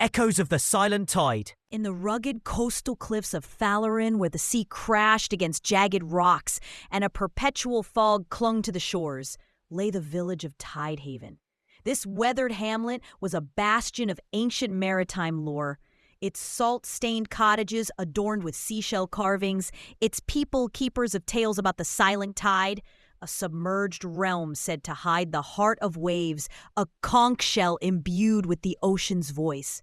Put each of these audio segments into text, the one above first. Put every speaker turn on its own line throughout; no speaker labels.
echoes of the silent tide.
In the rugged coastal cliffs of Thaloryn, where the sea crashed against jagged rocks and a perpetual fog clung to the shores, lay the village of Tidehaven. This weathered hamlet was a bastion of ancient maritime lore. Its salt-stained cottages adorned with seashell carvings, its people keepers of tales about the silent tide, a submerged realm said to hide the heart of waves, a conch shell imbued with the ocean's voice.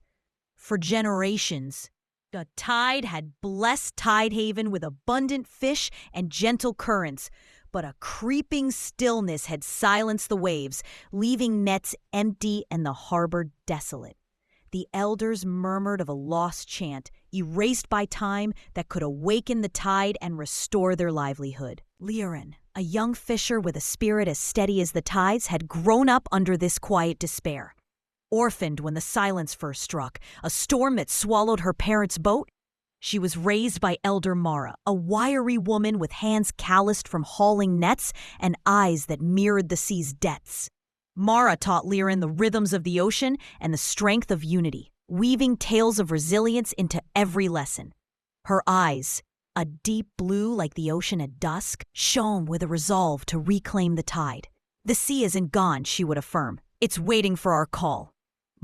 For generations, the tide had blessed Tidehaven with abundant fish and gentle currents, but a creeping stillness had silenced the waves, leaving nets empty and the harbor desolate. The elders murmured of a lost chant, erased by time, that could awaken the tide and restore their livelihood. Liraen, a young fisher with a spirit as steady as the tides, had grown up under this quiet despair. Orphaned when the silence first struck, a storm that swallowed her parents' boat, she was raised by Elder Mara, a wiry woman with hands calloused from hauling nets and eyes that mirrored the sea's depths. Mara taught Liraen the rhythms of the ocean and the strength of unity, weaving tales of resilience into every lesson. Her eyes, a deep blue like the ocean at dusk, shone with a resolve to reclaim the tide. The sea isn't gone, she would affirm. It's waiting for our call.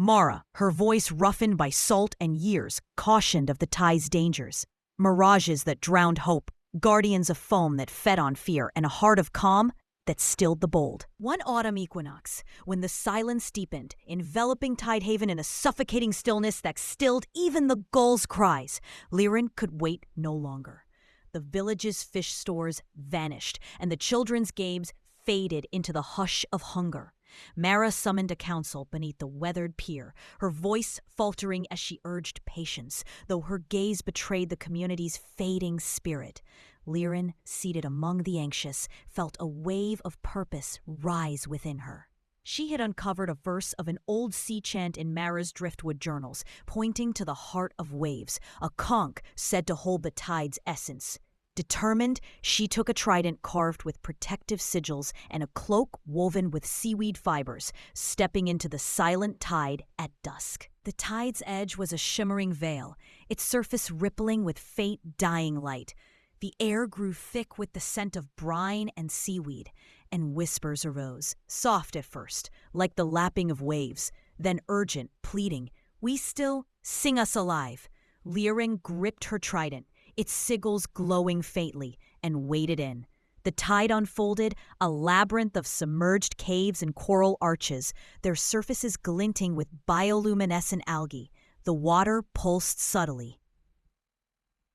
Mara, her voice roughened by salt and years, cautioned of the tide's dangers. Mirages that drowned hope, guardians of foam that fed on fear, and a heart of calm that stilled the bold. One autumn equinox, when the silence deepened, enveloping Tidehaven in a suffocating stillness that stilled even the gulls' cries, Liraen could wait no longer. The village's fish stores vanished, and the children's games faded into the hush of hunger. Mara summoned a council beneath the weathered pier, her voice faltering as she urged patience, though her gaze betrayed the community's fading spirit. Liraen, seated among the anxious, felt a wave of purpose rise within her. She had uncovered a verse of an old sea chant in Mara's driftwood journals, pointing to the heart of waves, a conch said to hold the tide's essence. Determined, she took a trident carved with protective sigils and a cloak woven with seaweed fibers, stepping into the silent tide at dusk. The tide's edge was a shimmering veil, its surface rippling with faint dying light. The air grew thick with the scent of brine and seaweed, and whispers arose, soft at first, like the lapping of waves, then urgent, pleading, "We still, sing us alive." Liraen gripped her trident, its sigils glowing faintly, and waded in. The tide unfolded, a labyrinth of submerged caves and coral arches, their surfaces glinting with bioluminescent algae. The water pulsed subtly,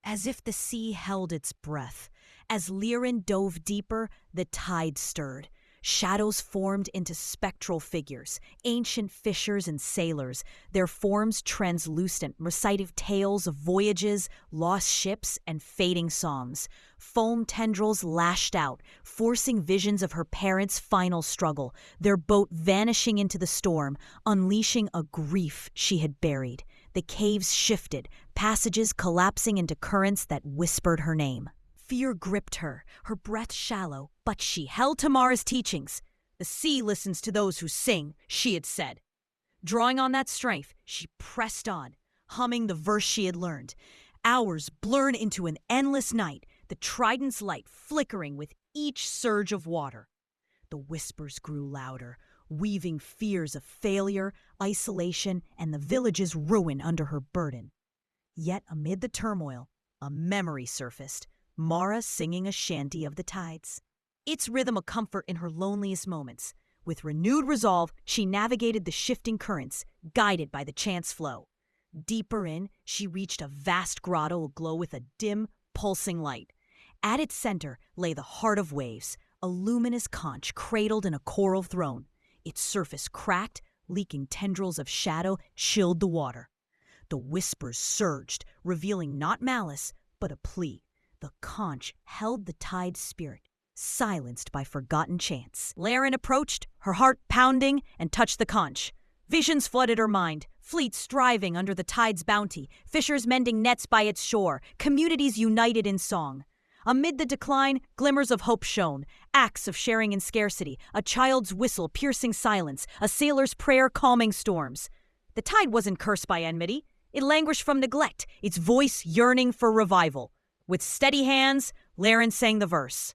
as if the sea held its breath. As Liraen dove deeper, the tide stirred. Shadows formed into spectral figures, ancient fishers and sailors, their forms translucent, reciting tales of voyages, lost ships, and fading songs. Foam tendrils lashed out, forcing visions of her parents' final struggle, their boat vanishing into the storm, unleashing a grief she had buried. The caves shifted, passages collapsing into currents that whispered her name. Fear gripped her, her breath shallow, but she held to Mara's teachings. "The sea listens to those who sing," she had said. Drawing on that strength, she pressed on, humming the verse she had learned. Hours blurred into an endless night, the trident's light flickering with each surge of water. The whispers grew louder, weaving fears of failure, isolation, and the village's ruin under her burden. Yet amid the turmoil, a memory surfaced, Mara singing a shanty of the tides. Its rhythm a comfort in her loneliest moments. With renewed resolve, she navigated the shifting currents, guided by the chant's flow. Deeper in, she reached a vast grotto aglow with a dim, pulsing light. At its center lay the heart of waves, a luminous conch cradled in a coral throne. Its surface cracked, leaking tendrils of shadow chilled the water. The whispers surged, revealing not malice, but a plea. The conch held the tide's spirit, silenced by forgotten chants. Liraen approached, her heart pounding, and touched the conch. Visions flooded her mind, fleets striving under the tide's bounty, fishers mending nets by its shore, communities united in song. Amid the decline, glimmers of hope shone, acts of sharing in scarcity, a child's whistle piercing silence, a sailor's prayer calming storms. The tide wasn't cursed by enmity. It languished from neglect, its voice yearning for revival. With steady hands, Liraen sang the verse,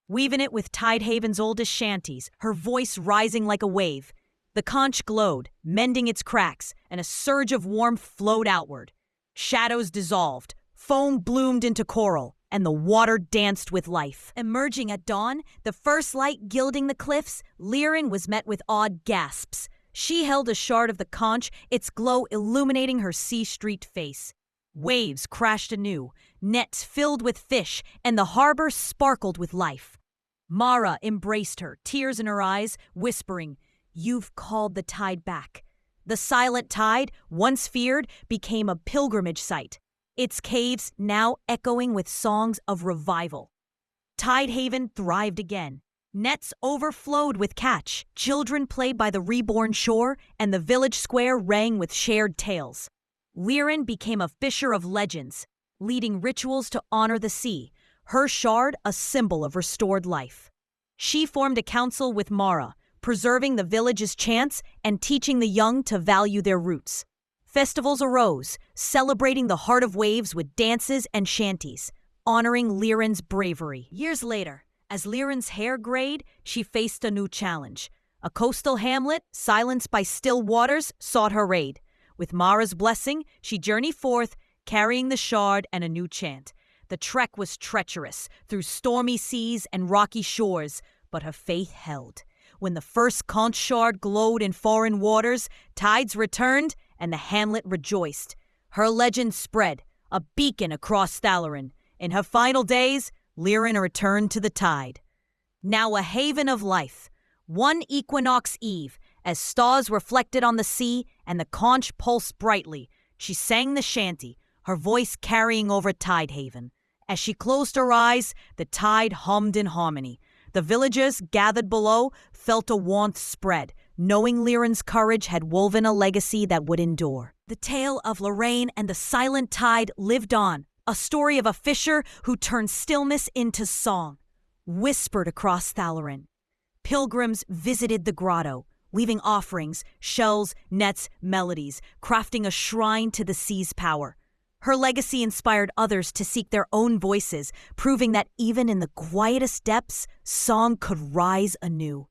weaving it with Tidehaven's oldest shanties, her voice rising like a wave. The conch glowed, mending its cracks, and a surge of warmth flowed outward. Shadows dissolved, foam bloomed into coral, and the water danced with life. Emerging at dawn, the first light gilding the cliffs, Liraen was met with awed gasps. She held a shard of the conch, its glow illuminating her sea-streaked face. Waves crashed anew, nets filled with fish, and the harbor sparkled with life. Mara embraced her, tears in her eyes, whispering, "You've called the tide back." The silent tide, once feared, became a pilgrimage site, its caves now echoing with songs of revival. Tidehaven thrived again. Nets overflowed with catch, children played by the reborn shore, and the village square rang with shared tales. Liraen became a fisher of legends, leading rituals to honor the sea, her shard a symbol of restored life. She formed a council with Mara, preserving the village's chants and teaching the young to value their roots. Festivals arose, celebrating the heart of waves with dances and shanties, honoring Liraen's bravery. Years later, as Liraen's hair grayed, she faced a new challenge. A coastal hamlet, silenced by still waters, sought her aid. With Mara's blessing, she journeyed forth, carrying the shard and a new chant. The trek was treacherous, through stormy seas and rocky shores, but her faith held. When the first conch shard glowed in foreign waters, tides returned, and the hamlet rejoiced. Her legend spread, a beacon across Thaloryn. In her final days, Liraen returned to the tide. Now a haven of life. One equinox eve, as stars reflected on the sea and the conch pulsed brightly, she sang the shanty, her voice carrying over Tidehaven. As she closed her eyes, the tide hummed in harmony. The villagers gathered below felt a warmth spread, knowing Liraen's courage had woven a legacy that would endure. The tale of Liraen and the silent tide lived on, a story of a fisher who turned stillness into song, whispered across Thaloryn. Pilgrims visited the grotto, leaving offerings, shells, nets, melodies, crafting a shrine to the sea's power. Her legacy inspired others to seek their own voices, proving that even in the quietest depths, song could rise anew.